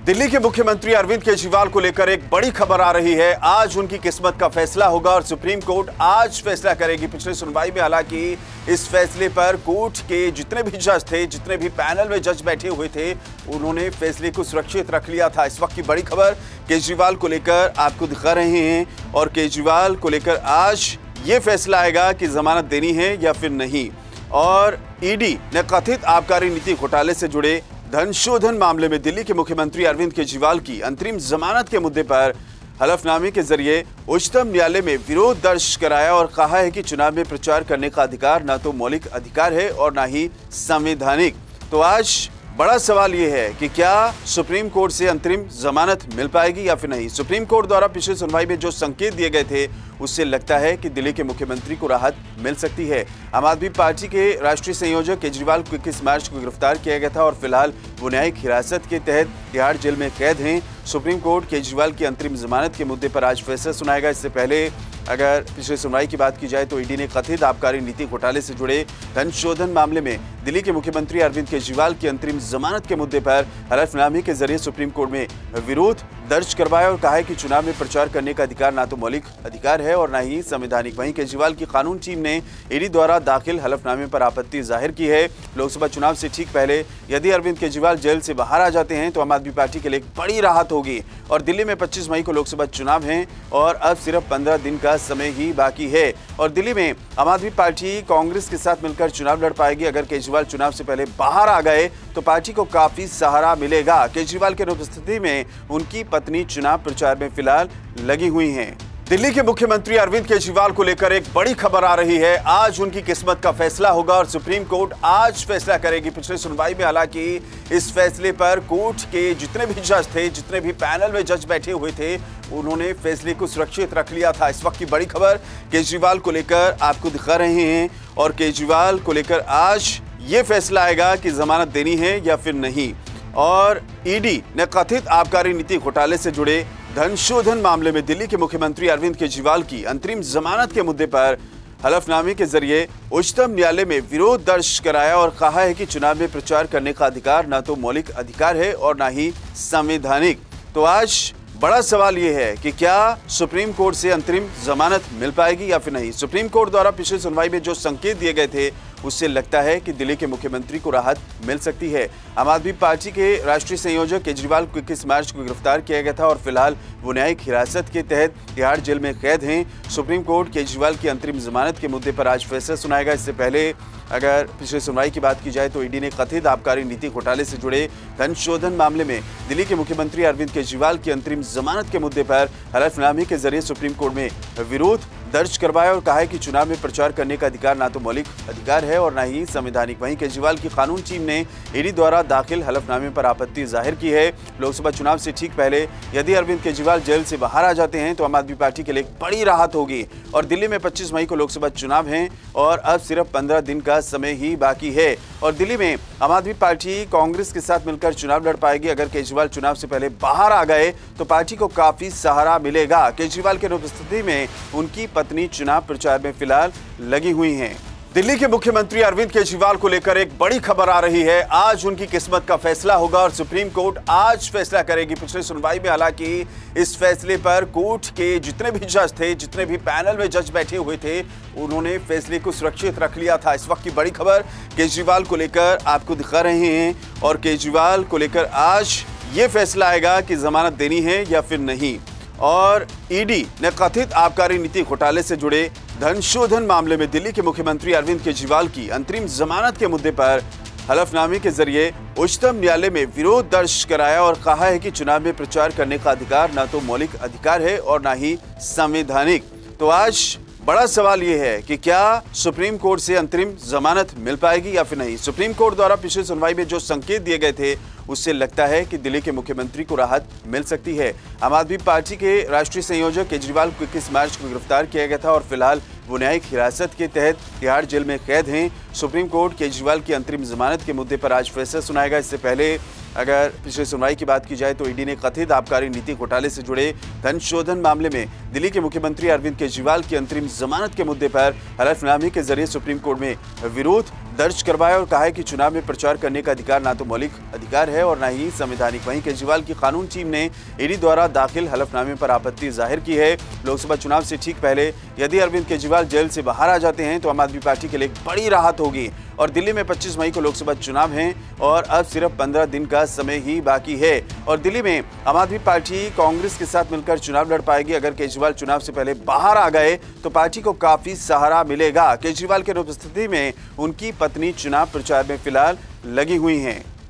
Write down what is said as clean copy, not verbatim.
दिल्ली के मुख्यमंत्री अरविंद केजरीवाल को लेकर एक बड़ी खबर आ रही है। आज उनकी किस्मत का फैसला होगा और सुप्रीम कोर्ट आज फैसला करेगी। पिछली सुनवाई में हालांकि इस फैसले पर कोर्ट के जितने भी जज थे, जितने भी पैनल में जज बैठे हुए थे, उन्होंने फैसले को सुरक्षित रख लिया था। इस वक्त की बड़ी खबर केजरीवाल को लेकर आपको दिखा रहे हैं और केजरीवाल को लेकर आज ये फैसला आएगा कि जमानत देनी है या फिर नहीं। और ईडी ने कथित आबकारी नीति घोटाले से जुड़े धन शोधन मामले में दिल्ली के मुख्यमंत्री अरविंद केजरीवाल की अंतरिम जमानत के मुद्दे पर हलफनामे के जरिए उच्चतम न्यायालय में विरोध दर्ज कराया और कहा है कि चुनाव में प्रचार करने का अधिकार न तो मौलिक अधिकार है और न ही संवैधानिक। तो आज बड़ा सवाल यह है कि क्या सुप्रीम कोर्ट से अंतरिम जमानत मिल पाएगी या फिर नहीं। सुप्रीम कोर्ट द्वारा पिछली सुनवाई में जो संकेत दिए गए थे उससे लगता है कि दिल्ली के मुख्यमंत्री को राहत मिल सकती है। आम आदमी पार्टी के राष्ट्रीय संयोजक केजरीवाल को 21 मार्च को गिरफ्तार किया गया था और फिलहाल वो न्यायिक हिरासत के तहत तिहाड़ जेल में कैद हैं। सुप्रीम कोर्ट केजरीवाल की अंतरिम जमानत के मुद्दे पर आज फैसला सुनाएगा। इससे पहले अगर पिछले सुनवाई की बात की जाए तो ईडी ने कथित आबकारी नीति घोटाले से जुड़े धन शोधन मामले में दिल्ली के मुख्यमंत्री अरविंद केजरीवाल की अंतरिम जमानत के मुद्दे पर हलफनामे के जरिए सुप्रीम कोर्ट में विरोध दर्ज करवाया और कहा है कि चुनाव में प्रचार करने का अधिकार ना तो मौलिक अधिकार है और न ही संवैधानिक। वहीं केजरीवाल की कानून टीम ने ईडी द्वारा दाखिल हलफनामे पर आपत्ति जाहिर की है। लोकसभा चुनाव से ठीक पहले यदि अरविंद केजरीवाल जेल से बाहर आ जाते हैं तो आम आदमी पार्टी के लिए एक बड़ी राहत होगी। और दिल्ली में 25 मई को लोकसभा चुनाव है और अब सिर्फ 15 दिन का समय ही बाकी है और दिल्ली में आम आदमी पार्टी कांग्रेस के साथ मिलकर चुनाव लड़ पाएगी। अगर केजरीवाल चुनाव से पहले बाहर आ गए तो पार्टी को काफी सहारा मिलेगा। केजरीवाल की अनुपस्थिति में उनकी पत्नी चुनाव प्रचार में फिलहाल लगी हुई हैं। दिल्ली के मुख्यमंत्री अरविंद केजरीवाल को लेकर एक बड़ी खबर आ रही है। आज उनकी किस्मत का फैसला होगा और सुप्रीम कोर्ट आज फैसला करेगी। पिछली सुनवाई में हालांकि इस फैसले पर कोर्ट के जितने भी जज थे, जितने भी पैनल में जज बैठे हुए थे, उन्होंने फैसले को सुरक्षित रख लिया था। इस वक्त की बड़ी खबर केजरीवाल को लेकर आपको दिखा रहे हैं और केजरीवाल को लेकर आज ये फैसला आएगा कि जमानत देनी है या फिर नहीं। और ईडी ने कथित आबकारी नीति घोटाले से जुड़े धन शोधन मामले में दिल्ली के मुख्यमंत्री अरविंद केजरीवाल की अंतरिम जमानत के मुद्दे पर हलफनामे के जरिए उच्चतम न्यायालय में विरोध दर्ज कराया और कहा है कि चुनाव में प्रचार करने का अधिकार न तो मौलिक अधिकार है और न ही संवैधानिक। तो आज बड़ा सवाल यह है कि क्या सुप्रीम कोर्ट से अंतरिम जमानत मिल पाएगी या फिर नहीं। सुप्रीम कोर्ट द्वारा पिछली सुनवाई में जो संकेत दिए गए थे उससे लगता है कि दिल्ली के मुख्यमंत्री को राहत मिल सकती है। आम आदमी पार्टी के राष्ट्रीय संयोजक केजरीवाल को 21 मार्च को गिरफ्तार किया गया था और फिलहाल वो न्यायिक हिरासत के तहत तिहाड़ जेल में कैद हैं। सुप्रीम कोर्ट केजरीवाल की अंतरिम जमानत के मुद्दे पर आज फैसला सुनाएगा। इससे पहले अगर पिछले सुनवाई की बात की जाए तो ईडी ने कथित आबकारी नीति घोटाले से जुड़े धन शोधन मामले में दिल्ली के मुख्यमंत्री अरविंद केजरीवाल की अंतरिम जमानत के मुद्दे पर हलफनामे के जरिए सुप्रीम कोर्ट में विरोध दर्ज करवाया और कहा है कि चुनाव में प्रचार करने का अधिकार ना तो मौलिक अधिकार है और न ही संवैधानिक। वहीं केजरीवाल की कानून टीम ने ईडी द्वारा दाखिल हलफनामे पर आपत्ति जाहिर की है। लोकसभा चुनाव से ठीक पहले यदि अरविंद केजरीवाल जेल से बाहर आ जाते हैं तो आम आदमी पार्टी के लिए एक बड़ी राहत होगी। और दिल्ली में 25 मई को लोकसभा चुनाव है और अब सिर्फ 15 दिन का समय ही बाकी है और दिल्ली में आम आदमी पार्टी कांग्रेस के साथ मिलकर चुनाव लड़ पाएगी। अगर केजरीवाल चुनाव से पहले बाहर आ गए तो पार्टी को काफी सहारा मिलेगा। केजरीवाल की अनुपस्थिति में उनकी पत्नी चुनाव प्रचार में फिलहाल लगी हुई हैं। दिल्ली के मुख्यमंत्री अरविंद केजरीवाल को लेकर एक बड़ी खबर आ रही है। आज उनकी किस्मत का फैसला होगा और सुप्रीम कोर्ट आज फैसला करेगी। पिछली सुनवाई में हालांकि इस फैसले पर कोर्ट के जितने भी जज थे, जितने भी पैनल में जज बैठे हुए थे, उन्होंने फैसले को सुरक्षित रख लिया था। इस वक्त की बड़ी खबर केजरीवाल को लेकर आपको दिखा रहे हैं और केजरीवाल को लेकर आज ये फैसला आएगा कि जमानत देनी है या फिर नहीं। और ईडी ने कथित आबकारी नीति घोटाले से जुड़े धन शोधन मामले में दिल्ली के मुख्यमंत्री अरविंद केजरीवाल की अंतरिम जमानत के मुद्दे पर हलफनामे के जरिए उच्चतम न्यायालय में विरोध दर्ज कराया और कहा है कि चुनाव में प्रचार करने का अधिकार न तो मौलिक अधिकार है और न ही संवैधानिक। तो आज बड़ा सवाल यह है कि क्या सुप्रीम कोर्ट से अंतरिम जमानत मिल पाएगी या फिर नहीं। सुप्रीम कोर्ट द्वारा पिछली सुनवाई में जो संकेत दिए गए थे उससे लगता है कि दिल्ली के मुख्यमंत्री को राहत मिल सकती है। आम आदमी पार्टी के राष्ट्रीय संयोजक केजरीवाल को 21 मार्च को गिरफ्तार किया गया था और फिलहाल वो न्यायिक हिरासत के तहत तिहाड़ जेल में कैद हैं। सुप्रीम कोर्ट केजरीवाल की अंतरिम जमानत के मुद्दे पर आज फैसला सुनाएगा। इससे पहले अगर पिछली सुनवाई की बात की जाए तो ईडी ने कथित आबकारी नीति घोटाले से जुड़े धन शोधन मामले में दिल्ली के मुख्यमंत्री अरविंद केजरीवाल की अंतरिम जमानत के मुद्दे पर हलफनामे के जरिए सुप्रीम कोर्ट में विरोध दर्ज करवाया और कहा है कि चुनाव में प्रचार करने का अधिकार ना तो मौलिक अधिकार है और ना ही संवैधानिक। वहीं केजरीवाल की कानून टीम ने ईडी द्वारा दाखिल हलफनामे पर आपत्ति जाहिर की है। लोकसभा चुनाव से ठीक पहले यदि अरविंद केजरीवाल जेल से बाहर आ जाते हैं तो आम आदमी पार्टी के लिए एक बड़ी राहत होगी। और दिल्ली में 25 मई को लोकसभा चुनाव हैं और अब सिर्फ 15 दिन का समय ही बाकी है और दिल्ली में आम आदमी पार्टी कांग्रेस के साथ मिलकर चुनाव लड़ पाएगी। अगर केजरीवाल चुनाव से पहले बाहर आ गए तो पार्टी को काफी सहारा मिलेगा। केजरीवाल की अनुपस्थिति में उनकी पत्नी चुनाव प्रचार में फिलहाल लगी हुई हैं।